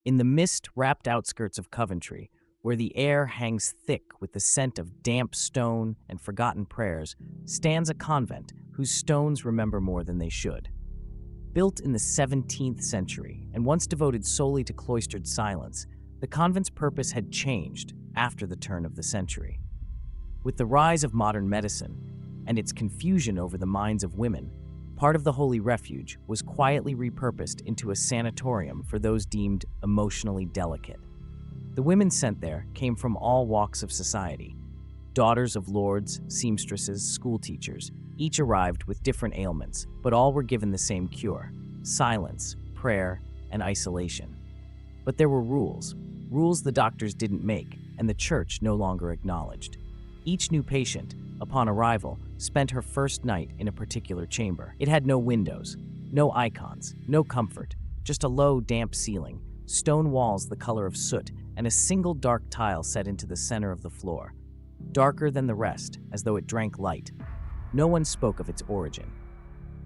In the mist-wrapped outskirts of Coventry, where the air hangs thick with the scent of damp stone and forgotten prayers, stands a convent whose stones remember more than they should. Built in the 17th century and once devoted solely to cloistered silence, the convent's purpose had changed after the turn of the century. With the rise of modern medicine and its confusion over the minds of women, part of the holy refuge was quietly repurposed into a sanatorium for those deemed emotionally delicate. The women sent there came from all walks of society. Daughters of lords, seamstresses, schoolteachers, each arrived with different ailments, but all were given the same cure: silence, prayer, and isolation. But there were rules the doctors didn't make and the church no longer acknowledged. Each new patient, upon arrival, spent her first night in a particular chamber. It had no windows, no icons, no comfort, just a low, damp ceiling, stone walls the color of soot, and a single dark tile set into the center of the floor, darker than the rest, as though it drank light. No one spoke of its origin.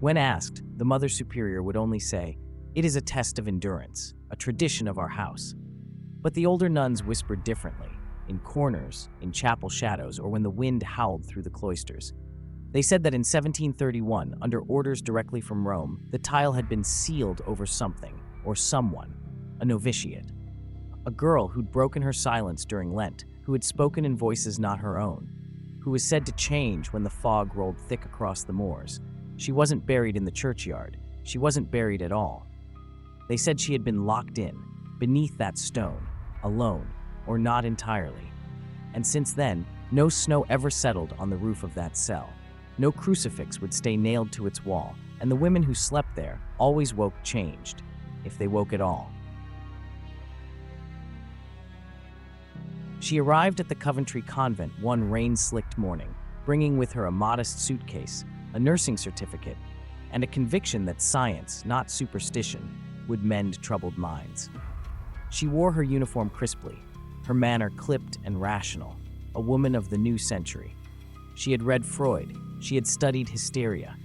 When asked, the Mother Superior would only say, "It is a test of endurance, a tradition of our house." But the older nuns whispered differently, in corners, in chapel shadows, or when the wind howled through the cloisters. They said that in 1731, under orders directly from Rome, the tile had been sealed over something, or someone, a novitiate. A girl who'd broken her silence during Lent, who had spoken in voices not her own, who was said to change when the fog rolled thick across the moors. She wasn't buried in the churchyard. She wasn't buried at all. They said she had been locked in, beneath that stone, alone, or not entirely. And since then, no snow ever settled on the roof of that cell. No crucifix would stay nailed to its wall, and the women who slept there always woke changed, if they woke at all. She arrived at the Coventry convent one rain-slicked morning, bringing with her a modest suitcase, a nursing certificate, and a conviction that science, not superstition, would mend troubled minds. She wore her uniform crisply, her manner clipped and rational, a woman of the new century. She had read Freud, she had studied hysteria.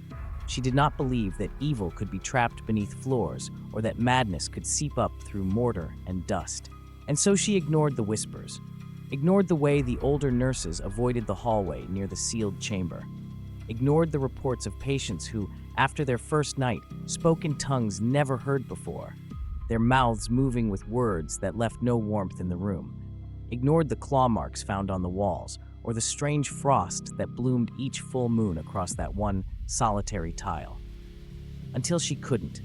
She did not believe that evil could be trapped beneath floors or that madness could seep up through mortar and dust. And so she ignored the whispers, ignored the way the older nurses avoided the hallway near the sealed chamber, ignored the reports of patients who, after their first night, spoke in tongues never heard before, their mouths moving with words that left no warmth in the room, ignored the claw marks found on the walls, or the strange frost that bloomed each full moon across that one solitary tile. Until she couldn't.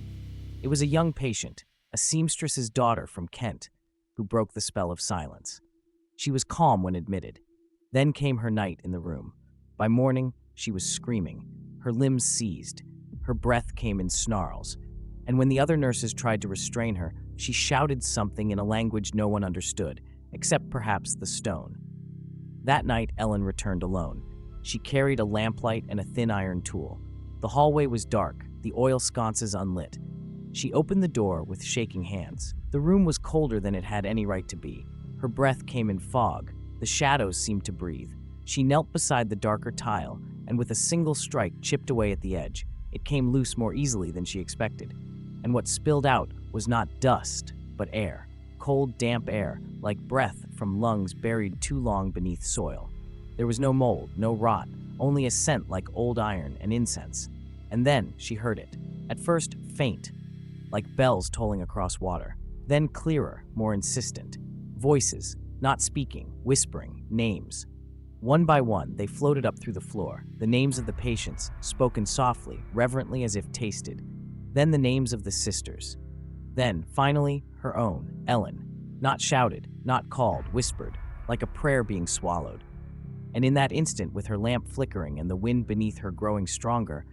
It was a young patient, a seamstress's daughter from Kent, who broke the spell of silence. She was calm when admitted. Then came her night in the room. By morning, she was screaming. Her limbs seized. Her breath came in snarls. And when the other nurses tried to restrain her, she shouted something in a language no one understood, except perhaps the stone. That night, Ellen returned alone. She carried a lamplight and a thin iron tool. The hallway was dark, the oil sconces unlit. She opened the door with shaking hands. The room was colder than it had any right to be. Her breath came in fog. The shadows seemed to breathe. She knelt beside the darker tile, and with a single strike chipped away at the edge. It came loose more easily than she expected. And what spilled out was not dust, but air. Cold, damp air, like breath from lungs buried too long beneath soil. There was no mold, no rot, only a scent like old iron and incense. And then she heard it. At first, faint, like bells tolling across water. Then clearer, more insistent. Voices, not speaking, whispering, names. One by one, they floated up through the floor, the names of the patients, spoken softly, reverently as if tasted. Then the names of the sisters. Then, finally, her own, Ellen. Not shouted, not called, whispered, like a prayer being swallowed. And in that instant, with her lamp flickering and the wind beneath her growing stronger,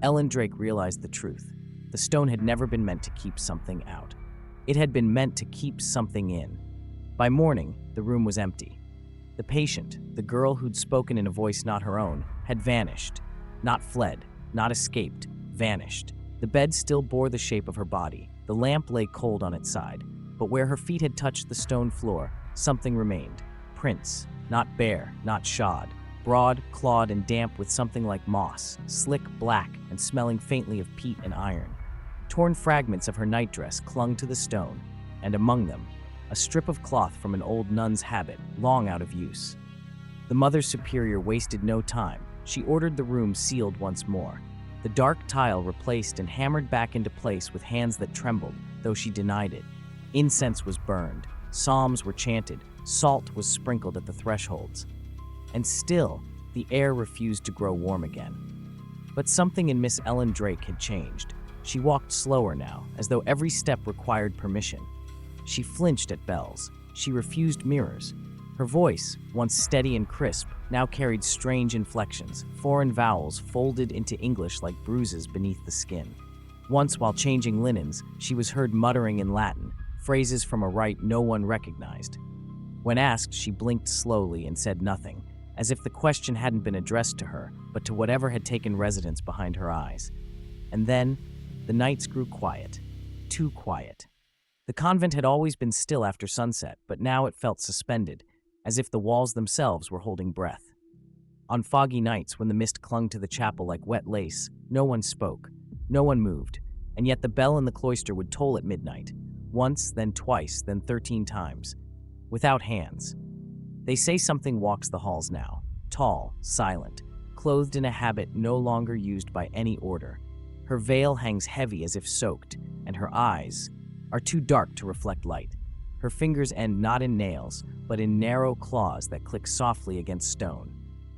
Ellen Drake realized the truth. The stone had never been meant to keep something out. It had been meant to keep something in. By morning, the room was empty. The patient, the girl who'd spoken in a voice not her own, had vanished. Not fled, not escaped, vanished. The bed still bore the shape of her body. The lamp lay cold on its side. But where her feet had touched the stone floor, something remained. Prints, not bare, not shod. Broad, clawed, and damp with something like moss, slick black and smelling faintly of peat and iron. Torn fragments of her nightdress clung to the stone. and among them, a strip of cloth from an old nun's habit, long out of use. The Mother Superior wasted no time. She ordered the room sealed once more, the dark tile replaced and hammered back into place with hands that trembled, though she denied it. Incense was burned, psalms were chanted, salt was sprinkled at the thresholds. And still, the air refused to grow warm again. But something in Miss Ellen Drake had changed. She walked slower now, as though every step required permission. She flinched at bells. She refused mirrors. Her voice, once steady and crisp, now carried strange inflections, foreign vowels folded into English like bruises beneath the skin. Once, while changing linens, she was heard muttering in Latin, phrases from a rite no one recognized. When asked, she blinked slowly and said nothing, as if the question hadn't been addressed to her, but to whatever had taken residence behind her eyes. And then, the nights grew quiet. Too quiet. The convent had always been still after sunset, but now it felt suspended, as if the walls themselves were holding breath. On foggy nights, when the mist clung to the chapel like wet lace, no one spoke, no one moved, and yet the bell in the cloister would toll at midnight, once, then twice, then 13 times, without hands. They say something walks the halls now, tall, silent, clothed in a habit no longer used by any order. Her veil hangs heavy as if soaked, and her eyes are too dark to reflect light. Her fingers end not in nails, but in narrow claws that click softly against stone.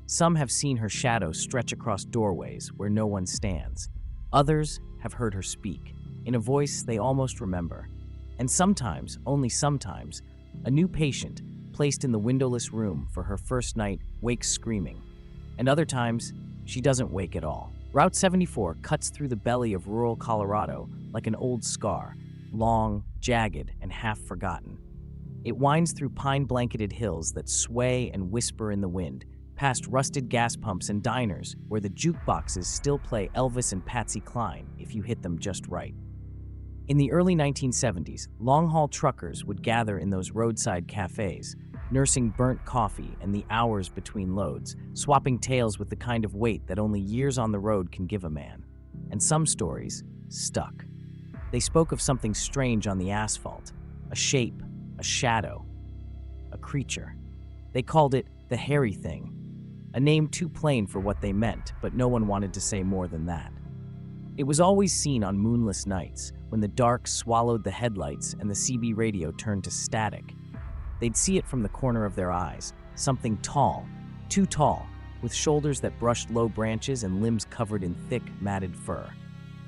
Some have seen her shadow stretch across doorways where no one stands. Others have heard her speak, in a voice they almost remember. And sometimes, only sometimes, a new patient, placed in the windowless room for her first night, wakes screaming. And other times, she doesn't wake at all. Route 74 cuts through the belly of rural Colorado like an old scar, long, jagged, and half-forgotten. It winds through pine-blanketed hills that sway and whisper in the wind, past rusted gas pumps and diners where the jukeboxes still play Elvis and Patsy Cline if you hit them just right. In the early 1970s, long-haul truckers would gather in those roadside cafes, nursing burnt coffee and the hours between loads, swapping tales with the kind of weight that only years on the road can give a man. And some stories stuck. They spoke of something strange on the asphalt, a shape, a shadow, a creature. They called it the hairy thing, a name too plain for what they meant, but no one wanted to say more than that. It was always seen on moonless nights, when the dark swallowed the headlights and the CB radio turned to static. They'd see it from the corner of their eyes, something tall, too tall, with shoulders that brushed low branches and limbs covered in thick, matted fur.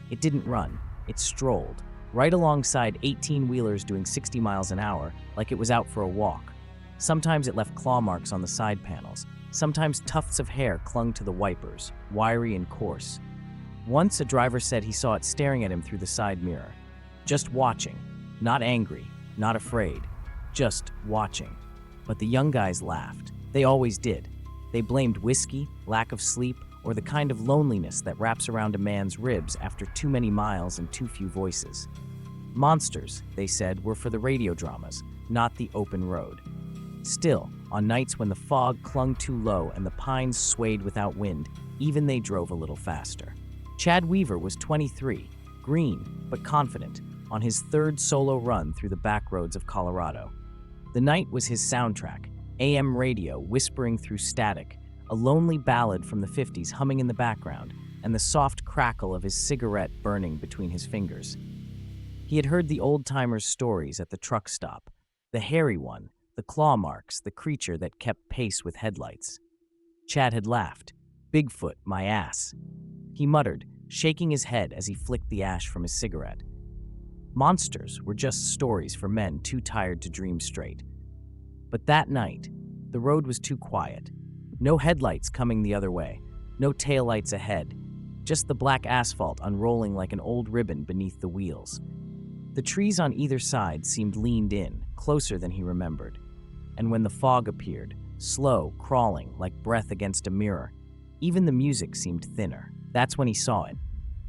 It didn't run. It strolled, right alongside 18-wheelers doing 60 miles an hour, like it was out for a walk. Sometimes it left claw marks on the side panels. Sometimes tufts of hair clung to the wipers, wiry and coarse. Once a driver said he saw it staring at him through the side mirror. Just watching, not angry, not afraid, just watching. But the young guys laughed. They always did. They blamed whiskey, lack of sleep, or the kind of loneliness that wraps around a man's ribs after too many miles and too few voices. Monsters, they said, were for the radio dramas, not the open road. Still, on nights when the fog clung too low and the pines swayed without wind, even they drove a little faster. Chad Weaver was 23, green but confident, on his third solo run through the back roads of Colorado. The night was his soundtrack, AM radio whispering through static, a lonely ballad from the 50s humming in the background, and the soft crackle of his cigarette burning between his fingers. He had heard the old-timers' stories at the truck stop, the hairy one, the claw marks, the creature that kept pace with headlights. Chad had laughed. "Bigfoot, my ass," he muttered, shaking his head as he flicked the ash from his cigarette. Monsters were just stories for men too tired to dream straight. But that night, the road was too quiet. No headlights coming the other way, no taillights ahead, just the black asphalt unrolling like an old ribbon beneath the wheels. The trees on either side seemed leaned in, closer than he remembered. And when the fog appeared, slow, crawling, like breath against a mirror, even the music seemed thinner. That's when he saw it.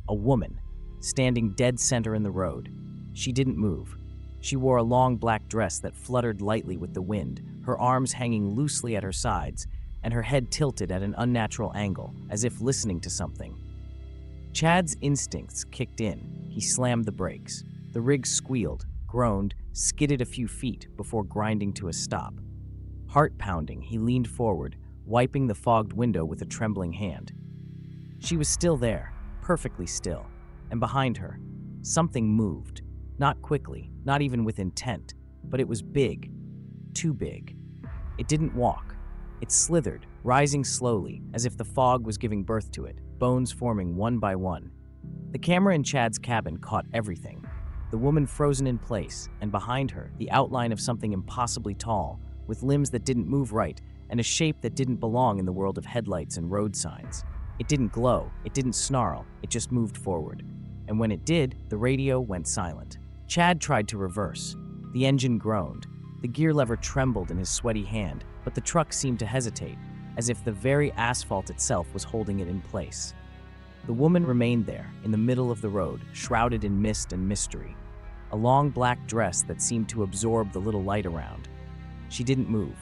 A woman, standing dead center in the road. She didn't move. She wore a long black dress that fluttered lightly with the wind, her arms hanging loosely at her sides, and her head tilted at an unnatural angle, as if listening to something. Chad's instincts kicked in. He slammed the brakes. The rig squealed, groaned, skidded a few feet before grinding to a stop. Heart pounding, he leaned forward, wiping the fogged window with a trembling hand. She was still there, perfectly still, and behind her, something moved. Not quickly, not even with intent, but it was big, too big. It didn't walk. It slithered, rising slowly, as if the fog was giving birth to it, bones forming one by one. The camera in Chad's cabin caught everything. The woman frozen in place, and behind her, the outline of something impossibly tall, with limbs that didn't move right, and a shape that didn't belong in the world of headlights and road signs. It didn't glow, it didn't snarl, it just moved forward. And when it did, the radio went silent. Chad tried to reverse. The engine groaned. The gear lever trembled in his sweaty hand, but the truck seemed to hesitate, as if the very asphalt itself was holding it in place. The woman remained there, in the middle of the road, shrouded in mist and mystery. A long black dress that seemed to absorb the little light around. She didn't move.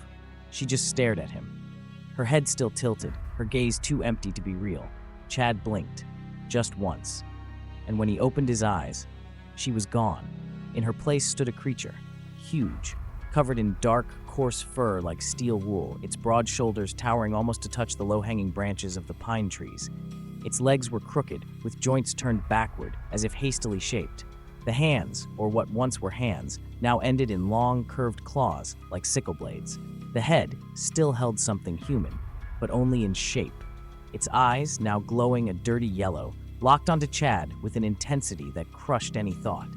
She just stared at him. Her head still tilted, her gaze too empty to be real. Chad blinked, just once. And when he opened his eyes, she was gone. In her place stood a creature, huge, covered in dark, coarse fur like steel wool, its broad shoulders towering almost to touch the low-hanging branches of the pine trees. Its legs were crooked, with joints turned backward, as if hastily shaped. The hands, or what once were hands, now ended in long, curved claws, like sickle blades. The head still held something human, but only in shape. Its eyes, now glowing a dirty yellow, locked onto Chad with an intensity that crushed any thought.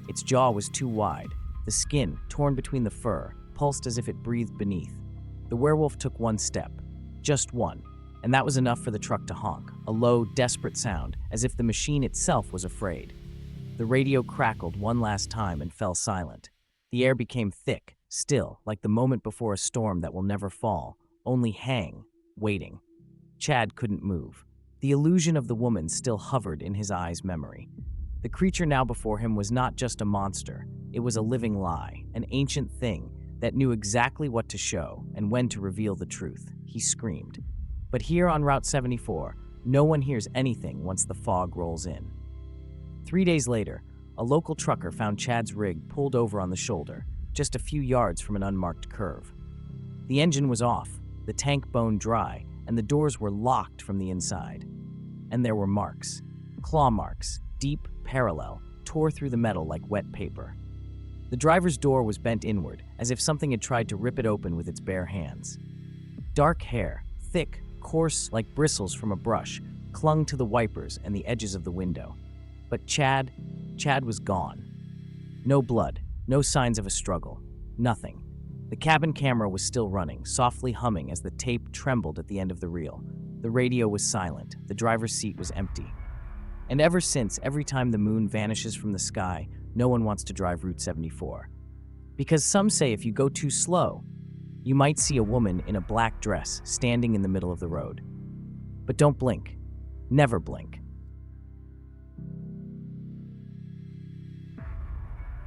Its jaw was too wide. The skin, torn between the fur, pulsed as if it breathed beneath. The werewolf took one step, just one, and that was enough for the truck to honk, a low, desperate sound, as if the machine itself was afraid. The radio crackled one last time and fell silent. The air became thick, still, like the moment before a storm that will never fall, only hang, waiting. Chad couldn't move. The illusion of the woman still hovered in his eyes' memory. The creature now before him was not just a monster. It was a living lie, an ancient thing that knew exactly what to show and when to reveal the truth. He screamed. But here on Route 74, no one hears anything once the fog rolls in. 3 days later, a local trucker found Chad's rig pulled over on the shoulder, just a few yards from an unmarked curve. The engine was off, the tank bone dry, and the doors were locked from the inside. And there were marks, claw marks, deep, parallel, tore through the metal like wet paper. The driver's door was bent inward, as if something had tried to rip it open with its bare hands. Dark hair, thick, coarse like bristles from a brush, clung to the wipers and the edges of the window. But Chad was gone. No blood, no signs of a struggle, nothing. The cabin camera was still running, softly humming as the tape trembled at the end of the reel. The radio was silent, the driver's seat was empty. And ever since, every time the moon vanishes from the sky, no one wants to drive Route 74. Because some say if you go too slow, you might see a woman in a black dress standing in the middle of the road. But don't blink. Never blink.